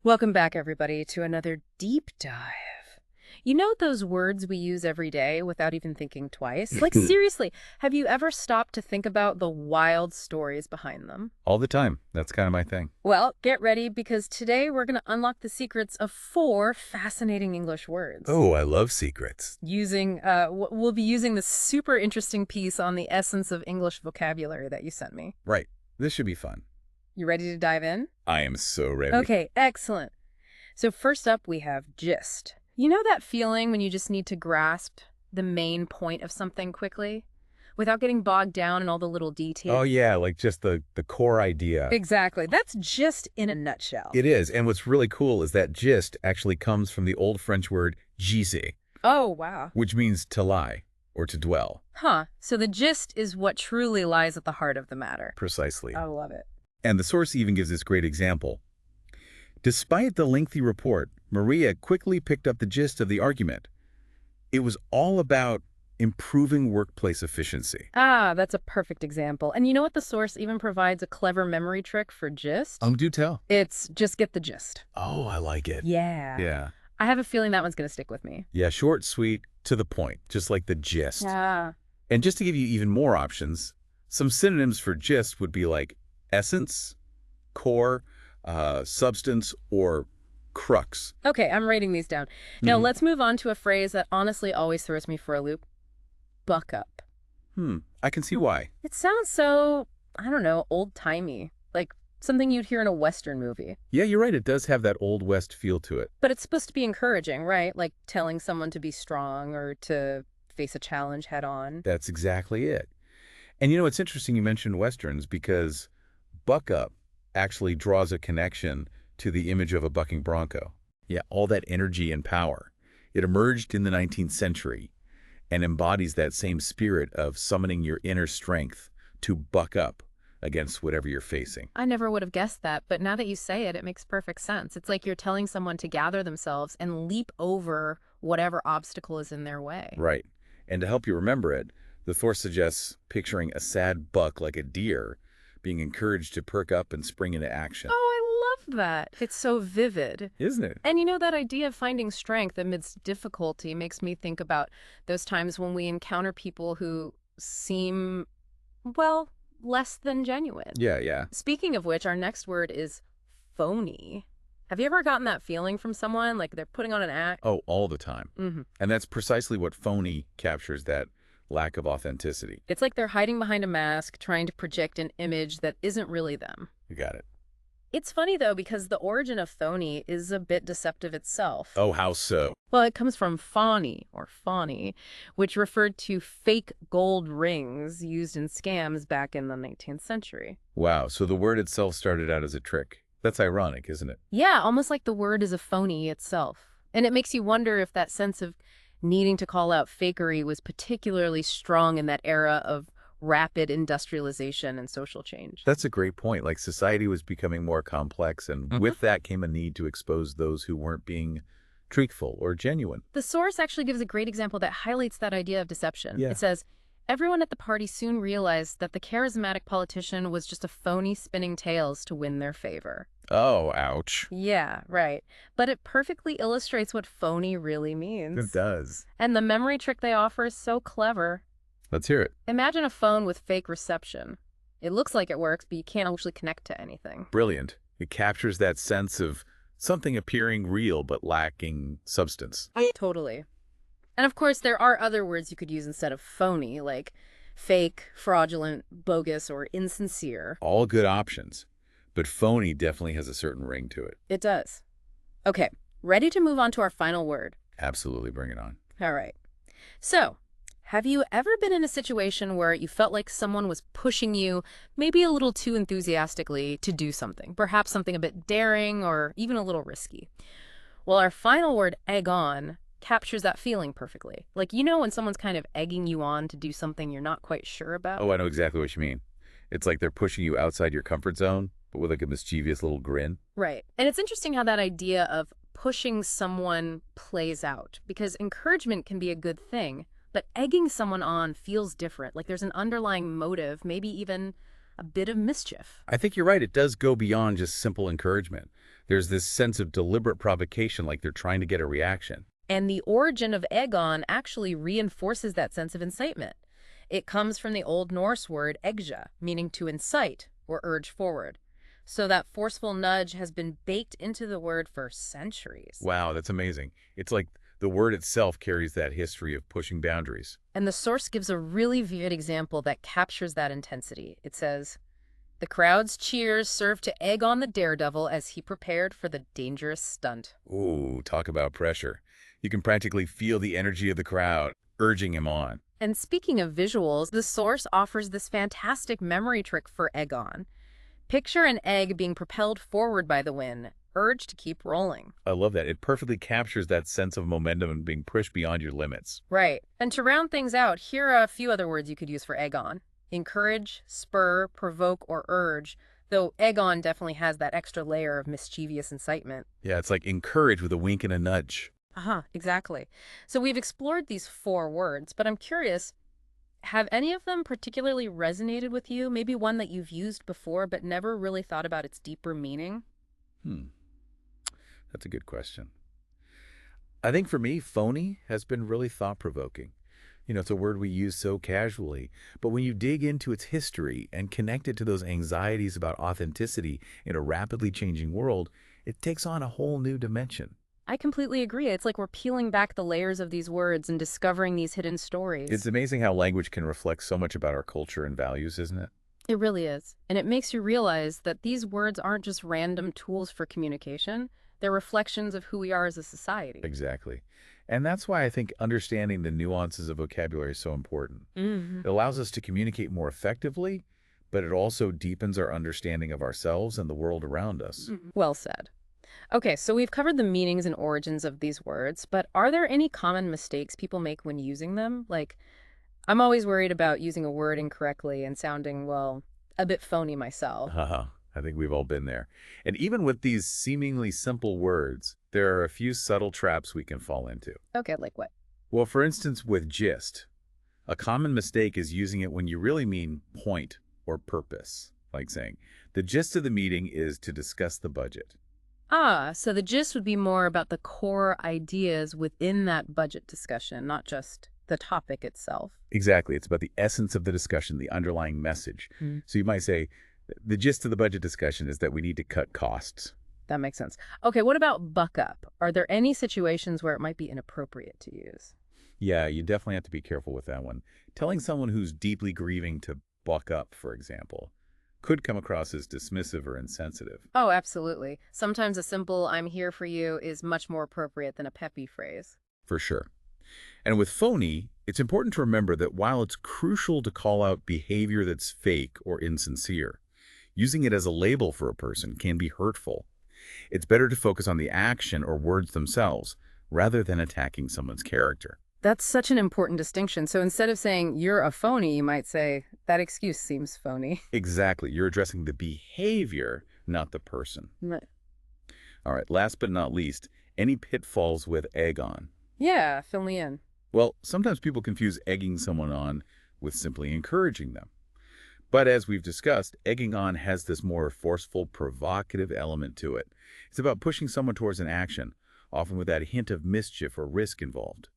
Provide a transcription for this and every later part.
Welcome back, everybody, to another deep dive. You know those words we use every day without even thinking twice? Like, seriously, have you ever stopped to think about the wild stories behind them? All the time. That's kind of my thing. Well, get ready because today we're going to unlock the secrets of 4 fascinating English words. Oh, I love secrets. We'll be using this super interesting piece on the essence of English vocabulary that you sent me. Right. This should be fun. You ready to dive in? I am so ready. Okay, excellent. So first up, we have gist. You know that feeling when you just need to grasp the main point of something quickly without getting bogged down in all the little details? Oh, yeah, like just the core idea. Exactly. That's gist in a nutshell. It is. And what's really cool is that gist actually comes from the old French word gise, Oh, wow. which means to lie or to dwell. Huh. So the gist is what truly lies at the heart of the matter. Precisely. I love it. And the source even gives this great example. Despite the lengthy report, Maria quickly picked up the gist of the argument. It was all about improving workplace efficiency. Ah, that's a perfect example. And you know what? The source even provides a clever memory trick for gist. Do tell. It's just get the gist. Oh, I like it. Yeah. Yeah. I have a feeling that one's going to stick with me. Yeah, short, sweet, to the point, just like the gist. Yeah. And just to give you even more options, some synonyms for gist would be like essence, core, substance, or crux. Okay, I'm writing these down. Now let's move on to a phrase that honestly always throws me for a loop. Buck up. I can see why. It sounds so, I don't know, old-timey. Like something you'd hear in a Western movie. Yeah, you're right. It does have that Old West feel to it. But it's supposed to be encouraging, right? Like telling someone to be strong or to face a challenge head on. That's exactly it. And you know, it's interesting you mentioned Westerns because buck up actually draws a connection to the image of a bucking bronco. Yeah, all that energy and power. It emerged in the 19th century and embodies that same spirit of summoning your inner strength to buck up against whatever you're facing. I never would have guessed that, but now that you say it, it makes perfect sense. It's like you're telling someone to gather themselves and leap over whatever obstacle is in their way. Right. And to help you remember it, the Thor suggests picturing a sad buck like a deer being encouraged to perk up and spring into action. Oh, I love that. It's so vivid. Isn't it? And you know, that idea of finding strength amidst difficulty makes me think about those times when we encounter people who seem, well, less than genuine. Yeah. Speaking of which, our next word is phony. Have you ever gotten that feeling from someone like they're putting on an act? Oh, all the time. Mm-hmm. And that's precisely what phony captures, that lack of authenticity. It's like they're hiding behind a mask, trying to project an image that isn't really them. You got it. It's funny, though, because the origin of phony is a bit deceptive itself. Oh, how so? Well, it comes from phony, which referred to fake gold rings used in scams back in the 19th century. Wow, so the word itself started out as a trick. That's ironic, isn't it? Yeah, almost like the word is a phony itself. And it makes you wonder if that sense of needing to call out fakery was particularly strong in that era of rapid industrialization and social change. That's a great point. Like society was becoming more complex, and with that came a need to expose those who weren't being truthful or genuine. The source actually gives a great example that highlights that idea of deception. Yeah. It says, everyone at the party soon realized that the charismatic politician was just a phony spinning tales to win their favor. Oh, ouch. Yeah, right. But it perfectly illustrates what phony really means. It does. And the memory trick they offer is so clever. Let's hear it. Imagine a phone with fake reception. It looks like it works, but you can't actually connect to anything. Brilliant. It captures that sense of something appearing real but lacking substance. Totally. And of course, there are other words you could use instead of phony, like fake, fraudulent, bogus, or insincere. All good options. But phony definitely has a certain ring to it. It does. Okay, ready to move on to our final word? Absolutely, bring it on. All right. So, have you ever been in a situation where you felt like someone was pushing you, maybe a little too enthusiastically, to do something? Perhaps something a bit daring or even a little risky. Well, our final word, egg on, captures that feeling perfectly. Like, you know when someone's kind of egging you on to do something you're not quite sure about? Oh, I know exactly what you mean. It's like they're pushing you outside your comfort zone, but with like a mischievous little grin. Right. And it's interesting how that idea of pushing someone plays out, because encouragement can be a good thing, but egging someone on feels different. Like there's an underlying motive, maybe even a bit of mischief. I think you're right. It does go beyond just simple encouragement. There's this sense of deliberate provocation, like they're trying to get a reaction. And the origin of egon actually reinforces that sense of incitement. It comes from the Old Norse word egja, meaning to incite or urge forward. So that forceful nudge has been baked into the word for centuries. Wow, that's amazing. It's like the word itself carries that history of pushing boundaries. And the source gives a really vivid example that captures that intensity. It says, the crowd's cheers served to egg on the daredevil as he prepared for the dangerous stunt. Ooh, talk about pressure. You can practically feel the energy of the crowd urging him on. And speaking of visuals, the source offers this fantastic memory trick for egg on. Picture an egg being propelled forward by the wind, urged to keep rolling. I love that. It perfectly captures that sense of momentum and being pushed beyond your limits. Right. And to round things out, here are a few other words you could use for egg on. Encourage, spur, provoke, or urge, though egg on definitely has that extra layer of mischievous incitement. Yeah, it's like encourage with a wink and a nudge. Exactly. So we've explored these four words, but I'm curious, have any of them particularly resonated with you? Maybe one that you've used before but never really thought about its deeper meaning? Hmm, that's a good question. I think for me, phony has been really thought-provoking. It's a word we use so casually, but when you dig into its history and connect it to those anxieties about authenticity in a rapidly changing world, it takes on a whole new dimension. I completely agree. It's like we're peeling back the layers of these words and discovering these hidden It's stories. amazing how language can reflect so much about our culture and values, isn't it? It really is. And it makes you realize that these words aren't just random tools for communication. They're reflections of who we are as a society. Exactly. And that's why I think understanding the nuances of vocabulary is so important. Hmm. It allows us to communicate more effectively, but it also deepens our understanding of ourselves and the world around us. Well said. Okay, so we've covered the meanings and origins of these words, but are there any common mistakes people make when using them? Like, I'm always worried about using a word incorrectly and sounding, well, a bit phony myself. Haha, I think we've all been there. And even with these seemingly simple words, there are a few subtle traps we can fall into. Okay, like what? Well, for instance, with gist, a common mistake is using it when you really mean point or purpose, like saying, the gist of the meeting is to discuss the budget. So the gist would be more about the core ideas within that budget discussion, not just the topic itself. Exactly. It's about the essence of the discussion, the underlying message. Mm. So you might say, the gist of the budget discussion is that we need to cut costs. That makes sense. Okay, what about buck up? Are there any situations where it might be inappropriate to use? Yeah, you definitely have to be careful with that one. Telling someone who's deeply grieving to buck up, for example, could come across as dismissive or insensitive. Oh, absolutely. Sometimes a simple "I'm here for you" is much more appropriate than a peppy phrase. For sure. And with phony, it's important to remember that while it's crucial to call out behavior that's fake or insincere, using it as a label for a person can be hurtful. It's better to focus on the action or words themselves rather than attacking someone's character. That's such an important distinction. So instead of saying "you're a phony," you might say "that excuse seems phony." Exactly. You're addressing the behavior, not the person. Right. All right, last but not least, any pitfalls with egg on? Yeah, fill me in. Well, sometimes people confuse egging someone on with simply encouraging them. But as we've discussed, egging on has this more forceful, provocative element to it. It's about pushing someone towards an action, often with that hint of mischief or risk involved.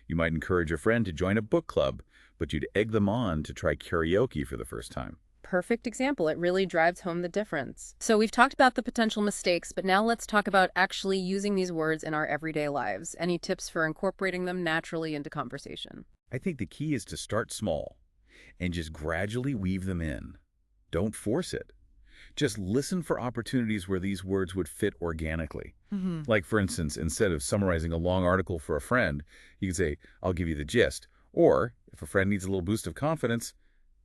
You might encourage a friend to join a book club, but you'd egg them on to try karaoke for the first time. Perfect example. It really drives home the difference. So we've talked about the potential mistakes, but now let's talk about actually using these words in our everyday lives. Any tips for incorporating them naturally into conversation? I think the key is to start small and just gradually weave them in. Don't force it. Just listen for opportunities where these words would fit organically. Like, for instance, instead of summarizing a long article for a friend, you can say, I'll give you the gist. Or, if a friend needs a little boost of confidence,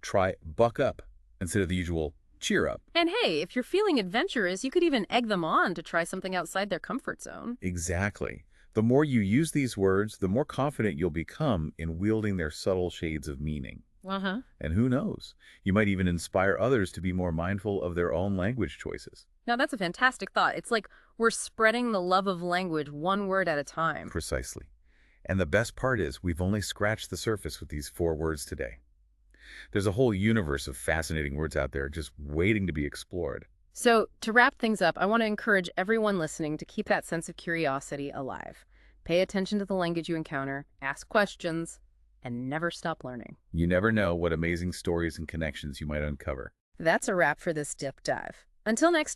try buck up instead of the usual cheer up. And hey, if you're feeling adventurous, you could even egg them on to try something outside their comfort zone. Exactly. The more you use these words, the more confident you'll become in wielding their subtle shades of meaning. Uh-huh. And who knows, you might even inspire others to be more mindful of their own language choices. Now that's a fantastic thought. It's like we're spreading the love of language one word at a time. Precisely. And the best part is we've only scratched the surface with these 4 words today. There's a whole universe of fascinating words out there just waiting to be explored. So, to wrap things up, I want to encourage everyone listening to keep that sense of curiosity alive. Pay attention to the language you encounter, ask questions, and never stop learning. You never know what amazing stories and connections you might uncover. That's a wrap for this dip dive. Until next time.